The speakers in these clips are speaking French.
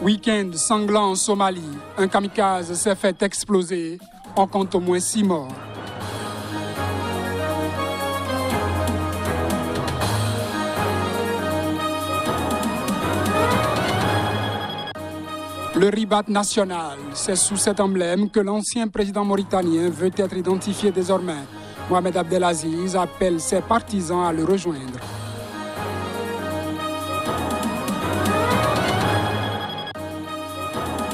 Week-end sanglant en Somalie. Un kamikaze s'est fait exploser. On compte au moins 6 morts. Le ribat national, c'est sous cet emblème que l'ancien président mauritanien veut être identifié désormais. Mohamed Abdelaziz appelle ses partisans à le rejoindre.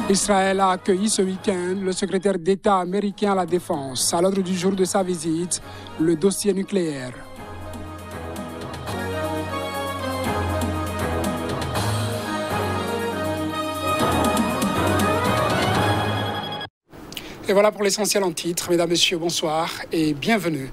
Israël a accueilli ce week-end le secrétaire d'État américain à la Défense. À l'ordre du jour de sa visite, le dossier nucléaire. Et voilà pour l'essentiel en titre. Mesdames, Messieurs, bonsoir et bienvenue.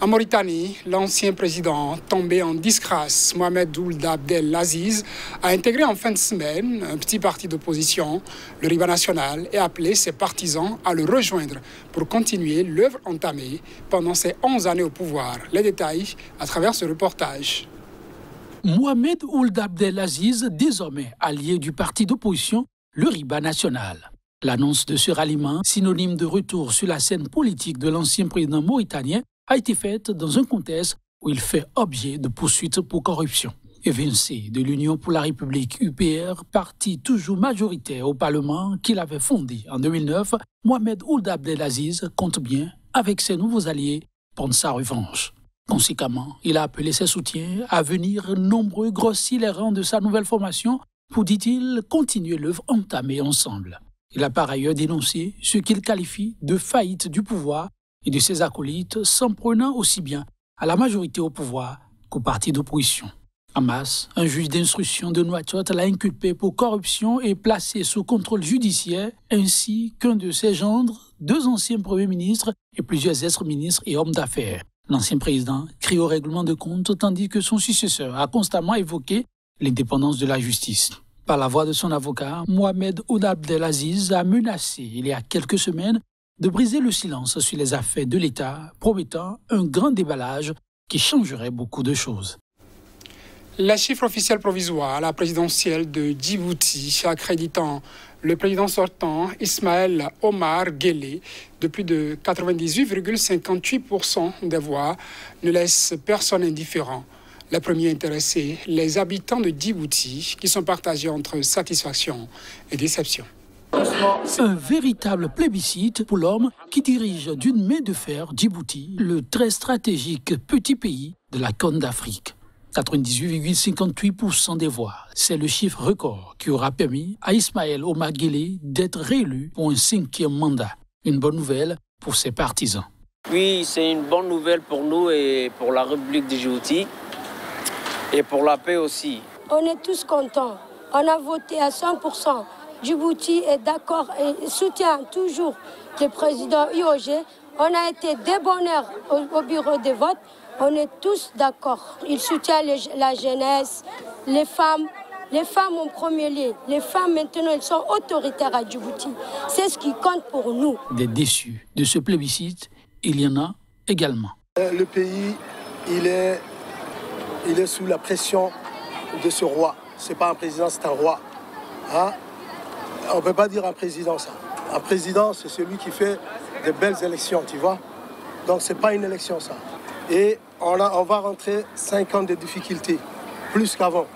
En Mauritanie, l'ancien président tombé en disgrâce, Mohamed Ould Abdelaziz, a intégré en fin de semaine un petit parti d'opposition, le Ribat national, et appelé ses partisans à le rejoindre pour continuer l'œuvre entamée pendant ses 11 années au pouvoir. Les détails à travers ce reportage. Mohamed Ould Abdelaziz, désormais allié du parti d'opposition, le Ribat national. L'annonce de ce ralliement, synonyme de retour sur la scène politique de l'ancien président mauritanien, a été faite dans un contexte où il fait objet de poursuites pour corruption. Évincé de l'Union pour la République UPR, parti toujours majoritaire au Parlement qu'il avait fondé en 2009, Mohamed Ould Abdelaziz compte bien, avec ses nouveaux alliés, prendre sa revanche. Conséquemment, il a appelé ses soutiens à venir nombreux grossir les rangs de sa nouvelle formation pour, dit-il, continuer l'œuvre entamée ensemble. Il a par ailleurs dénoncé ce qu'il qualifie de faillite du pouvoir et de ses acolytes, s'en prenant aussi bien à la majorité au pouvoir qu'au parti d'opposition. Hamas, un juge d'instruction de Nouakchott, l'a inculpé pour corruption et placé sous contrôle judiciaire, ainsi qu'un de ses gendres, 2 anciens premiers ministres et plusieurs ex-ministres et hommes d'affaires. L'ancien président crie au règlement de compte, tandis que son successeur a constamment évoqué l'indépendance de la justice. Par la voix de son avocat, Mohamed Ould Abdelaziz a menacé, il y a quelques semaines, de briser le silence sur les affaires de l'État, promettant un grand déballage qui changerait beaucoup de choses. Les chiffres officiels provisoires à la présidentielle de Djibouti, accréditant le président sortant Ismaël Omar Guelleh de plus de 98,58% des voix, ne laissent personne indifférent. Les premiers intéressés, les habitants de Djibouti, qui sont partagés entre satisfaction et déception. Un véritable plébiscite pour l'homme qui dirige d'une main de fer Djibouti, le très stratégique petit pays de la Corne d'Afrique. 98,58% des voix, c'est le chiffre record qui aura permis à Ismaël Omar Guelleh d'être réélu pour un 5e mandat. Une bonne nouvelle pour ses partisans. Oui, c'est une bonne nouvelle pour nous et pour la République de Djibouti et pour la paix aussi. On est tous contents. On a voté à 100%. Djibouti est d'accord et soutient toujours le président IOG. On a été débonnaires au bureau de vote. On est tous d'accord. Il soutient la jeunesse, les femmes en premier lieu. Les femmes maintenant, elles sont autoritaires à Djibouti. C'est ce qui compte pour nous. Des déçus de ce plébiscite, il y en a également. Le pays, il est sous la pression de ce roi. Ce n'est pas un président, c'est un roi. Hein? On ne peut pas dire un président ça. Un président, c'est celui qui fait de belles élections, tu vois. Donc ce n'est pas une élection ça. Et on va rentrer 5 ans de difficultés, plus qu'avant.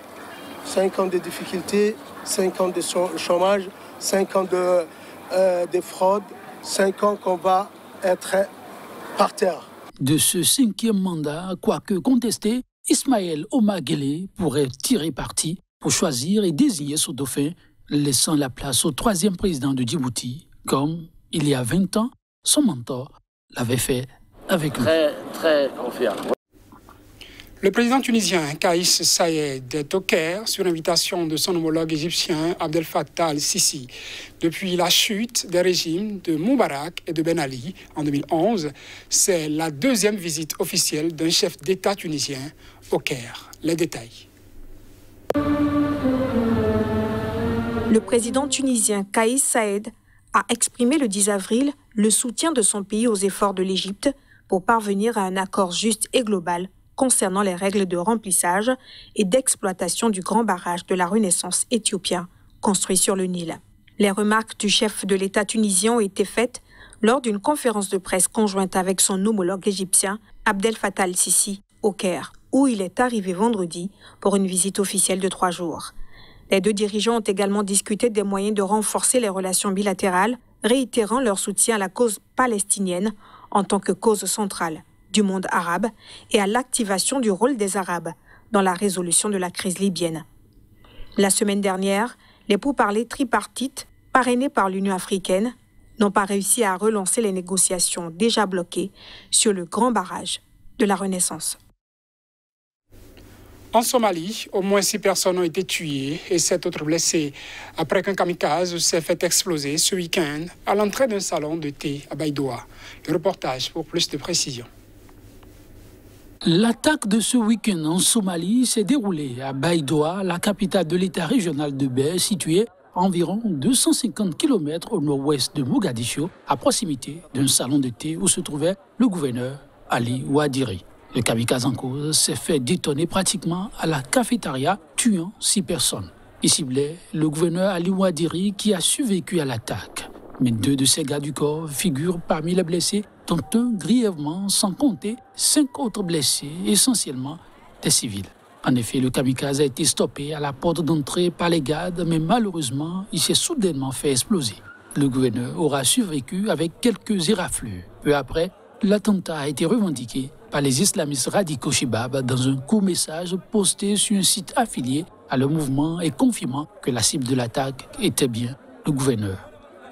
5 ans de difficultés, 5 ans de chômage, 5 ans de fraude, 5 ans qu'on va être par terre. De ce 5e mandat, quoique contesté, Ismaël Omar Guelleh pourrait tirer parti pour choisir et désigner son dauphin, laissant la place au 3e président de Djibouti, comme, il y a 20 ans, son mentor l'avait fait avec lui. Très confiant. Le président tunisien Kaïs Saïed est au Caire sur invitation de son homologue égyptien Abdel Fattah al-Sisi. Depuis la chute des régimes de Moubarak et de Ben Ali en 2011, c'est la 2e visite officielle d'un chef d'État tunisien au Caire. Les détails. Le président tunisien Kaïs Saïed a exprimé le 10 avril le soutien de son pays aux efforts de l'Égypte pour parvenir à un accord juste et global concernant les règles de remplissage et d'exploitation du grand barrage de la Renaissance éthiopien, construit sur le Nil. Les remarques du chef de l'État tunisien ont été faites lors d'une conférence de presse conjointe avec son homologue égyptien, Abdel Fattah el-Sisi, au Caire, où il est arrivé vendredi pour une visite officielle de 3 jours. Les deux dirigeants ont également discuté des moyens de renforcer les relations bilatérales, réitérant leur soutien à la cause palestinienne en tant que cause centrale du monde arabe et à l'activation du rôle des Arabes dans la résolution de la crise libyenne. La semaine dernière, les pourparlers tripartites, parrainés par l'Union africaine, n'ont pas réussi à relancer les négociations déjà bloquées sur le grand barrage de la Renaissance. En Somalie, au moins 6 personnes ont été tuées et 7 autres blessées après qu'un kamikaze s'est fait exploser ce week-end à l'entrée d'un salon de thé à Baïdoa. Le reportage pour plus de précision. L'attaque de ce week-end en Somalie s'est déroulée à Baïdoa, la capitale de l'État régional de Baie, située à environ 250 km au nord-ouest de Mogadiscio, à proximité d'un salon de thé où se trouvait le gouverneur Ali Ouadiri. Le kamikaze en cause s'est fait détonner pratiquement à la cafétéria, tuant 6 personnes. Il ciblait le gouverneur Ali Ouadiri qui a survécu à l'attaque. Mais 2 de ses gardes du corps figurent parmi les blessés, dont un grièvement, sans compter 5 autres blessés, essentiellement des civils. En effet, le kamikaze a été stoppé à la porte d'entrée par les gardes, mais malheureusement, il s'est soudainement fait exploser. Le gouverneur aura survécu avec quelques éraflures. Peu après, l'attentat a été revendiqué par les islamistes radicaux Shebab dans un court message posté sur un site affilié à leur mouvement et confirmant que la cible de l'attaque était bien le gouverneur.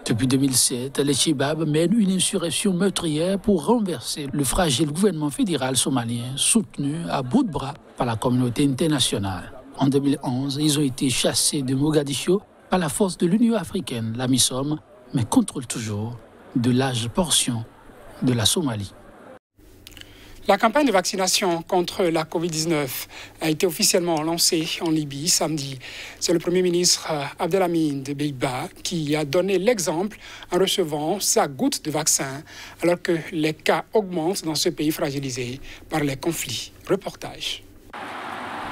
Depuis 2007, les Shebab mènent une insurrection meurtrière pour renverser le fragile gouvernement fédéral somalien soutenu à bout de bras par la communauté internationale. En 2011, ils ont été chassés de Mogadiscio par la force de l'Union africaine, la MISOM, mais contrôlent toujours de larges portions de la Somalie. La campagne de vaccination contre la Covid-19 a été officiellement lancée en Libye samedi. C'est le Premier ministre Abdelhamid Dbeibah qui a donné l'exemple en recevant sa goutte de vaccin alors que les cas augmentent dans ce pays fragilisé par les conflits. Reportage.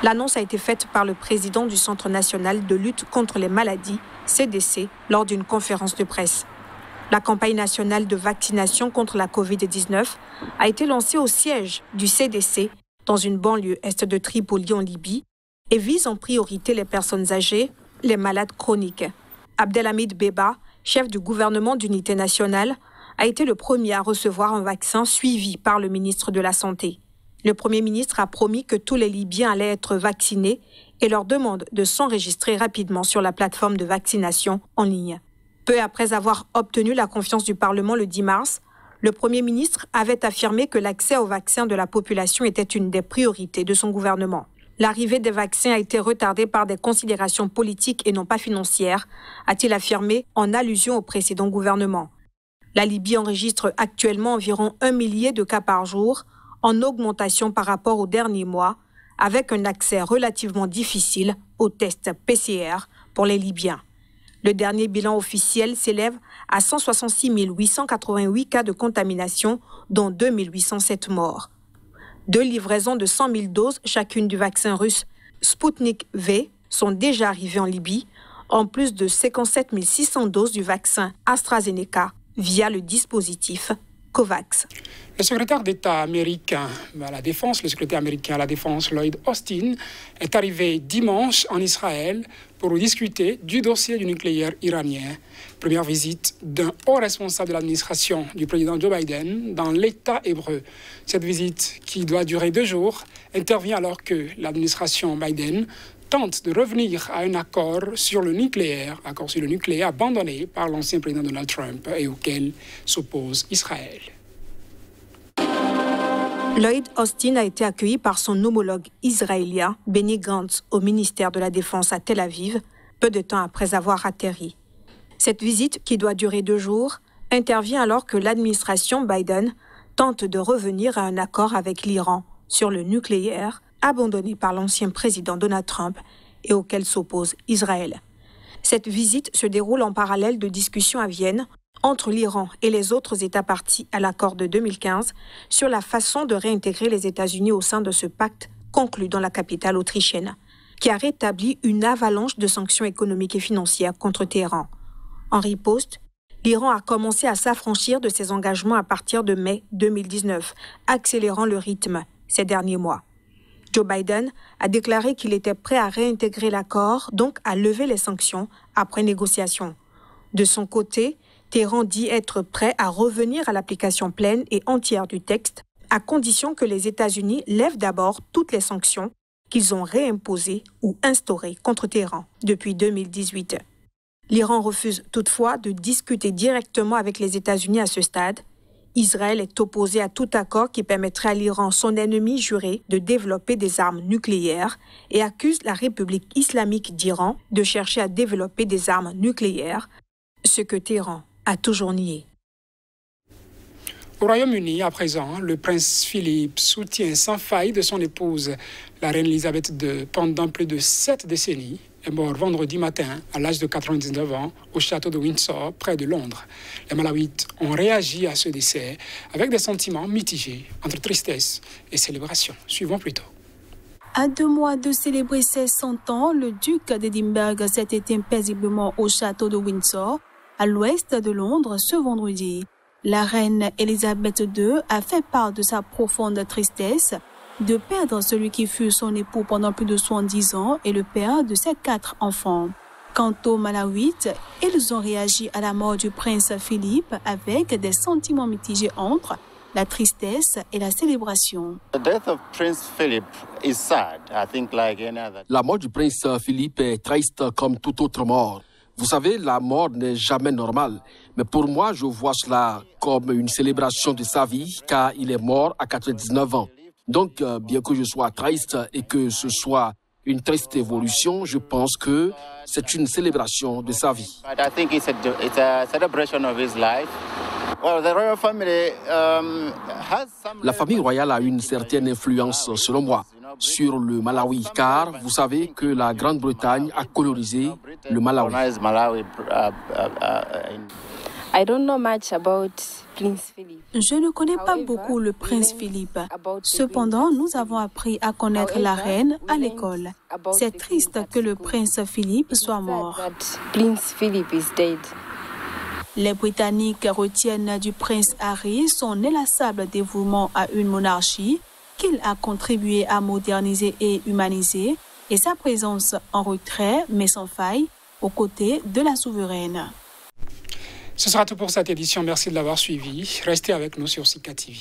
L'annonce a été faite par le président du Centre national de lutte contre les maladies, CDC, lors d'une conférence de presse. La campagne nationale de vaccination contre la Covid-19 a été lancée au siège du CDC dans une banlieue est de Tripoli en Libye et vise en priorité les personnes âgées, les malades chroniques. Abdelhamid Dbeibah, chef du gouvernement d'unité nationale, a été le premier à recevoir un vaccin suivi par le ministre de la Santé. Le Premier ministre a promis que tous les Libyens allaient être vaccinés et leur demande de s'enregistrer rapidement sur la plateforme de vaccination en ligne. Peu après avoir obtenu la confiance du Parlement le 10 mars, le Premier ministre avait affirmé que l'accès aux vaccins de la population était une des priorités de son gouvernement. L'arrivée des vaccins a été retardée par des considérations politiques et non pas financières, a-t-il affirmé en allusion au précédent gouvernement. La Libye enregistre actuellement environ 1 millier de cas par jour, en augmentation par rapport aux derniers mois, avec un accès relativement difficile aux tests PCR pour les Libyens. Le dernier bilan officiel s'élève à 166 888 cas de contamination, dont 2 807 morts. 2 livraisons de 100 000 doses chacune du vaccin russe Sputnik V sont déjà arrivées en Libye, en plus de 57 600 doses du vaccin AstraZeneca via le dispositif COVAX. Le secrétaire d'État américain à la Défense, Lloyd Austin, est arrivé dimanche en Israël pour discuter du dossier du nucléaire iranien. Première visite d'un haut responsable de l'administration du président Joe Biden dans l'État hébreu. Cette visite, qui doit durer 2 jours, intervient alors que l'administration Biden tente de revenir à un accord sur le nucléaire abandonné par l'ancien président Donald Trump et auquel s'oppose Israël. Lloyd Austin a été accueilli par son homologue israélien, Benny Gantz, au ministère de la Défense à Tel Aviv, peu de temps après avoir atterri. Cette visite, qui doit durer 2 jours, intervient alors que l'administration Biden tente de revenir à un accord avec l'Iran sur le nucléaire, abandonné par l'ancien président Donald Trump et auquel s'oppose Israël. Cette visite se déroule en parallèle de discussions à Vienne entre l'Iran et les autres États partis à l'accord de 2015 sur la façon de réintégrer les États-Unis au sein de ce pacte conclu dans la capitale autrichienne. qui a rétabli une avalanche de sanctions économiques et financières contre Téhéran. En riposte, l'Iran a commencé à s'affranchir de ses engagements à partir de mai 2019, accélérant le rythme ces derniers mois. Joe Biden a déclaré qu'il était prêt à réintégrer l'accord, donc à lever les sanctions après négociation. De son côté, Téhéran dit être prêt à revenir à l'application pleine et entière du texte, à condition que les États-Unis lèvent d'abord toutes les sanctions qu'ils ont réimposées ou instaurées contre Téhéran depuis 2018. L'Iran refuse toutefois de discuter directement avec les États-Unis à ce stade. Israël est opposé à tout accord qui permettrait à l'Iran, son ennemi juré, de développer des armes nucléaires et accuse la République islamique d'Iran de chercher à développer des armes nucléaires, ce que Téhéran a toujours nié. Au Royaume-Uni, à présent, le prince Philippe soutient sans faille de son épouse, la reine Elisabeth II, pendant plus de 7 décennies, est mort vendredi matin à l'âge de 99 ans au château de Windsor, près de Londres. Les Malawites ont réagi à ce décès avec des sentiments mitigés entre tristesse et célébration. Suivons plutôt. À 2 mois de célébrer ses 100 ans, le duc d'Édimbourg s'est éteint paisiblement au château de Windsor, à l'ouest de Londres, ce vendredi. La reine Elisabeth II a fait part de sa profonde tristesse de perdre celui qui fut son époux pendant plus de 70 ans et le père de ses 4 enfants. Quant aux Malawites, ils ont réagi à la mort du prince Philippe avec des sentiments mitigés entre la tristesse et la célébration. La mort du prince Philippe est triste comme toute autre mort. Vous savez, la mort n'est jamais normale. Mais pour moi, je vois cela comme une célébration de sa vie, car il est mort à 99 ans. Donc, bien que je sois triste et que ce soit une triste évolution, je pense que c'est une célébration de sa vie. La famille royale a une certaine influence, selon moi, sur le Malawi, car vous savez que la Grande-Bretagne a colonisé le Malawi. Je ne connais pas beaucoup le prince Philippe. Cependant, nous avons appris à connaître la reine à l'école. C'est triste que le prince Philippe soit mort. Les Britanniques retiennent du prince Harry son inlassable dévouement à une monarchie qu'il a contribué à moderniser et humaniser, et sa présence en retrait, mais sans faille, aux côtés de la souveraine. Ce sera tout pour cette édition. Merci de l'avoir suivi. Restez avec nous sur Sika TV.